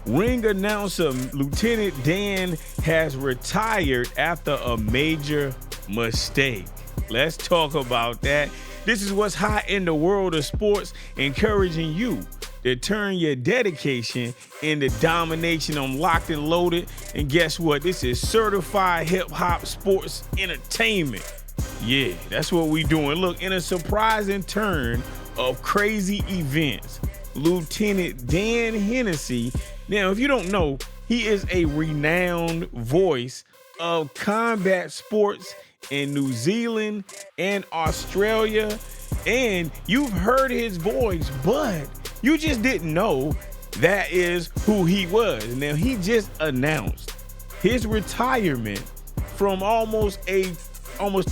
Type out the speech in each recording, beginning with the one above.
Ring announcer Lieutenant Dan has retired after a major mistake. Let's talk about that. This is what's hot in the world of sports, encouraging you to turn your dedication into domination on Locked and Loaded. And guess what? This is certified hip hop sports entertainment. Yeah, that's what we doing. Look, in a surprising turn of crazy events, Lieutenant Dan Hennessey. Now, if you don't know, he is a renowned voice of combat sports in New Zealand and Australia. And you've heard his voice, but you just didn't know that is who he was. Now, he just announced his retirement from almost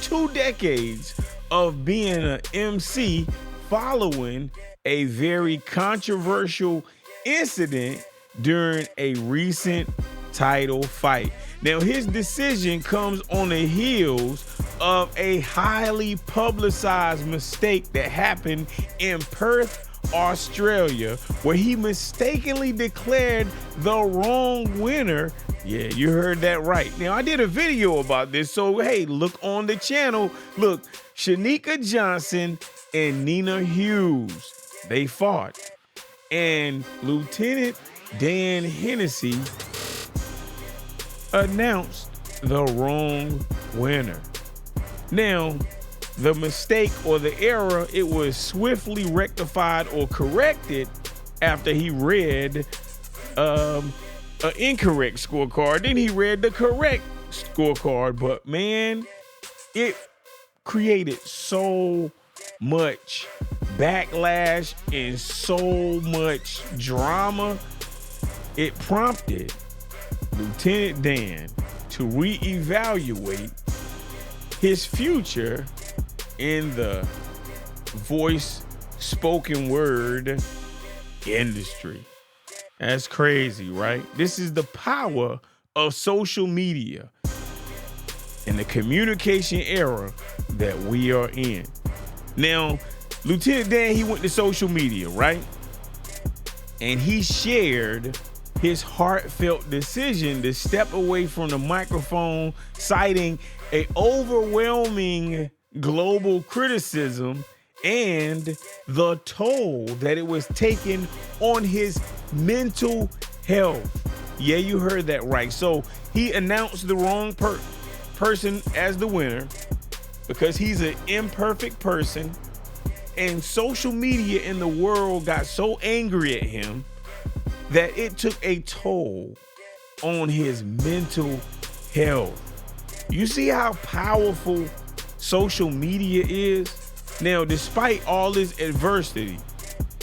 2 decades of being an MC following a very controversial incident during a recent title fight. Now, his decision comes on the heels of a highly publicized mistake that happened in Perth, Australia, where he mistakenly declared the wrong winner. Yeah, you heard that right. Now, I did a video about this, so hey, look on the channel. Look, Shanika Johnson and Nina Hughes, they fought. And Lieutenant Dan Hennessey announced the wrong winner. Now, the mistake or the error, it was swiftly rectified or corrected after he read an incorrect scorecard. Then he read the correct scorecard. But man, it created so much backlash and so much drama. It prompted Lieutenant Dan to reevaluate his future in the voice spoken word industry. That's crazy, right? This is the power of social media in the communication era that we are in. Now, Lieutenant Dan, he went to social media, right? And he shared his heartfelt decision to step away from the microphone, citing an overwhelming global criticism and the toll that it was taking on his mental health. Yeah, you heard that right. So he announced the wrong person as the winner because he's an imperfect person, and social media in the world got so angry at him that it took a toll on his mental health. You see how powerful social media is? Now, despite all this adversity,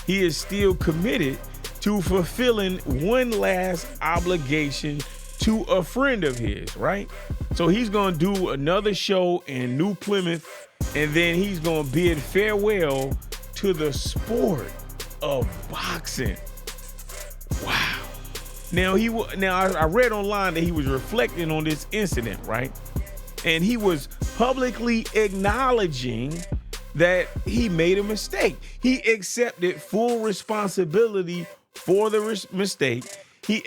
he is still committed to fulfilling one last obligation to a friend of his, right? So he's gonna do another show in New Plymouth, and then he's gonna bid farewell to the sport of boxing. Wow. Now I read online that he was reflecting on this incident, right? And he was publicly acknowledging that he made a mistake. He accepted full responsibility for the mistake. He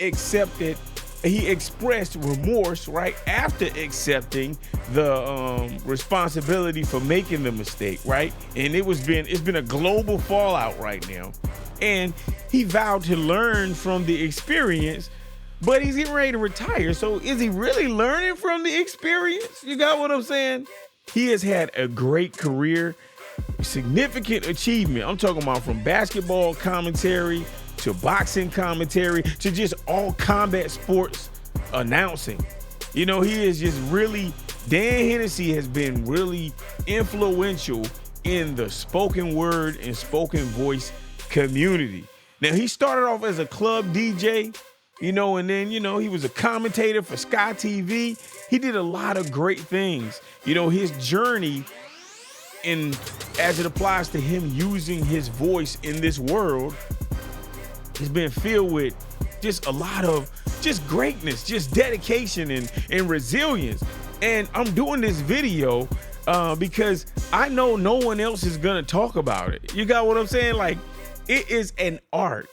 expressed remorse right after accepting the responsibility for making the mistake, right? And it's been a global fallout right now. And he vowed to learn from the experience, but he's getting ready to retire. So is he really learning from the experience? You got what I'm saying? He has had a great career, significant achievement. I'm talking about from basketball commentary to boxing commentary to just all combat sports announcing. You know, he is just really, Dan Hennessey has been really influential in the spoken word and spoken voice community. Now, he started off as a club DJ, and then, he was a commentator for Sky TV. He did a lot of great things. His journey as it applies to him using his voice in this world has been filled with just a lot of just greatness, just dedication and resilience. And I'm doing this video because I know no one else is gonna talk about it. You got what I'm saying? Like, it is an art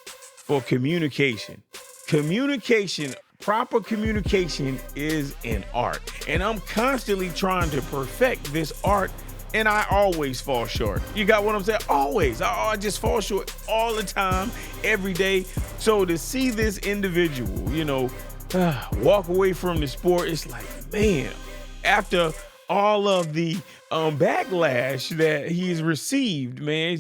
for communication. Communication, proper communication is an art. And I'm constantly trying to perfect this art, and I always fall short. You got what I'm saying? Always. I just fall short all the time, every day. So to see this individual, walk away from the sport, it's like, man, after all of the backlash that he's received, man,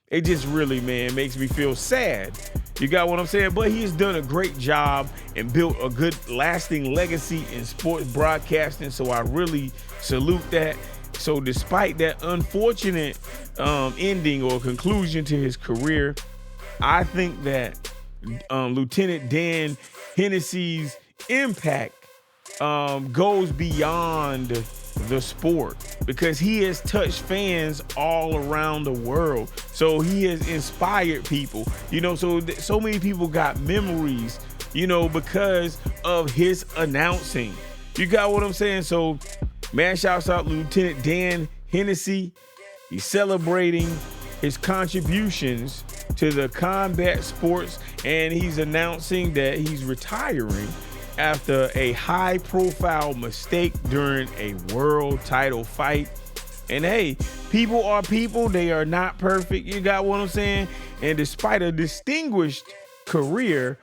it just really, man, makes me feel sad. You got what I'm saying? But he's done a great job and built a good lasting legacy in sports broadcasting. So I really salute that. So despite that unfortunate ending or conclusion to his career, I think that Lieutenant Dan Hennessey's impact goes beyond the sport, because he has touched fans all around the world. So he has inspired people, so many people got memories, because of his announcing. You got what I'm saying? So, man, shouts out Lieutenant Dan Hennessey. He's celebrating his contributions to the combat sports, and he's announcing that he's retiring after a high-profile mistake during a world title fight. And hey, people are people. They are not perfect. You got what I'm saying? And despite a distinguished career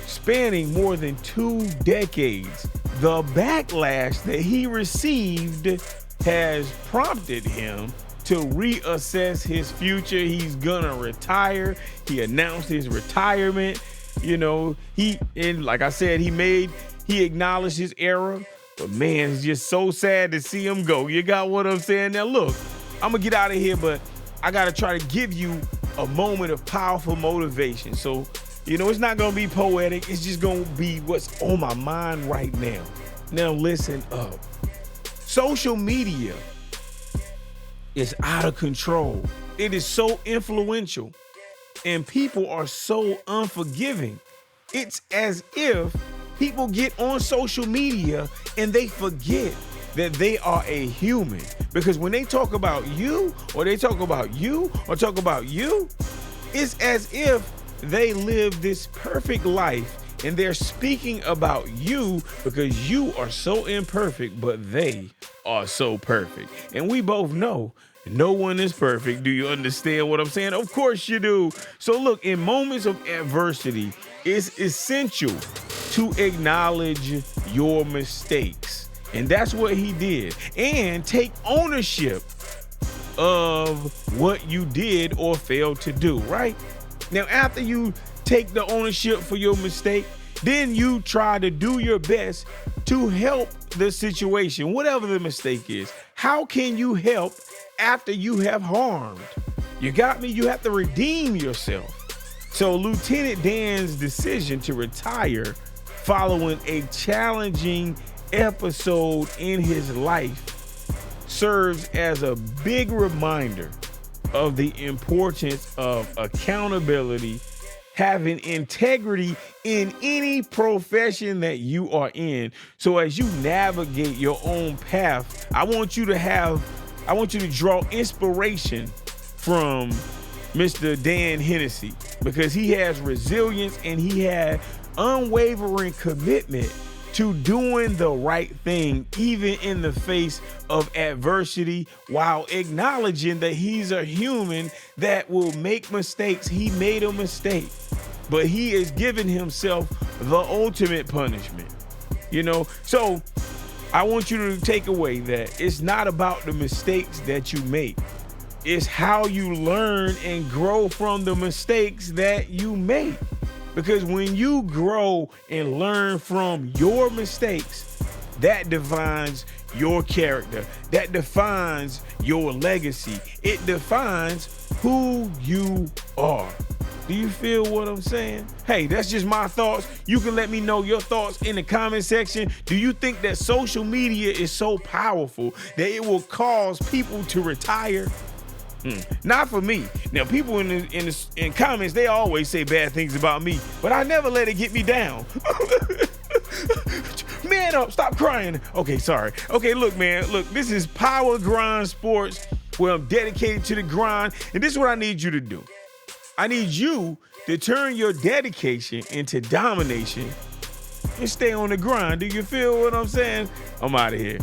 spanning more than 2 decades, the backlash that he received has prompted him to reassess his future. He's gonna retire. He announced his retirement. Like I said, he acknowledged his error, but man, it's just so sad to see him go. You got what I'm saying? Now look, I'm gonna get out of here, but I gotta try to give you a moment of powerful motivation. So, it's not gonna be poetic. It's just gonna be what's on my mind right now. Now listen up. Social media is out of control. It is so influential. And people are so unforgiving. It's as if people get on social media and they forget that they are a human. Because when they talk about you, or they talk about you, or talk about you, it's as if they live this perfect life and they're speaking about you because you are so imperfect, but they are so perfect. And we both know no one is perfect. Do you understand what I'm saying? Of course you do. So look, in moments of adversity, it's essential to acknowledge your mistakes. And that's what he did. And take ownership of what you did or failed to do, right? Now, after you take the ownership for your mistake, then you try to do your best to help the situation, whatever the mistake is. How can you help after you have harmed? You got me? You have to redeem yourself. So Lieutenant Dan's decision to retire following a challenging episode in his life serves as a big reminder of the importance of accountability, having integrity in any profession that you are in. So as you navigate your own path, I want you to draw inspiration from Mr. Dan Hennessey, because he has resilience and he had unwavering commitment to doing the right thing, even in the face of adversity, while acknowledging that he's a human that will make mistakes. He made a mistake, but he is giving himself the ultimate punishment, So I want you to take away that it's not about the mistakes that you make. It's how you learn and grow from the mistakes that you make. Because when you grow and learn from your mistakes, that defines your character. That defines your legacy. It defines who you are. Do you feel what I'm saying? Hey, that's just my thoughts. You can let me know your thoughts in the comment section. Do you think that social media is so powerful that it will cause people to retire? Not for me. Now, people in comments, they always say bad things about me, but I never let it get me down. Man up, stop crying. Okay, sorry. Okay, look, man, this is Power Grind Sports, where I'm dedicated to the grind, and this is what I need you to do. I need you to turn your dedication into domination and stay on the grind. Do you feel what I'm saying? I'm out of here.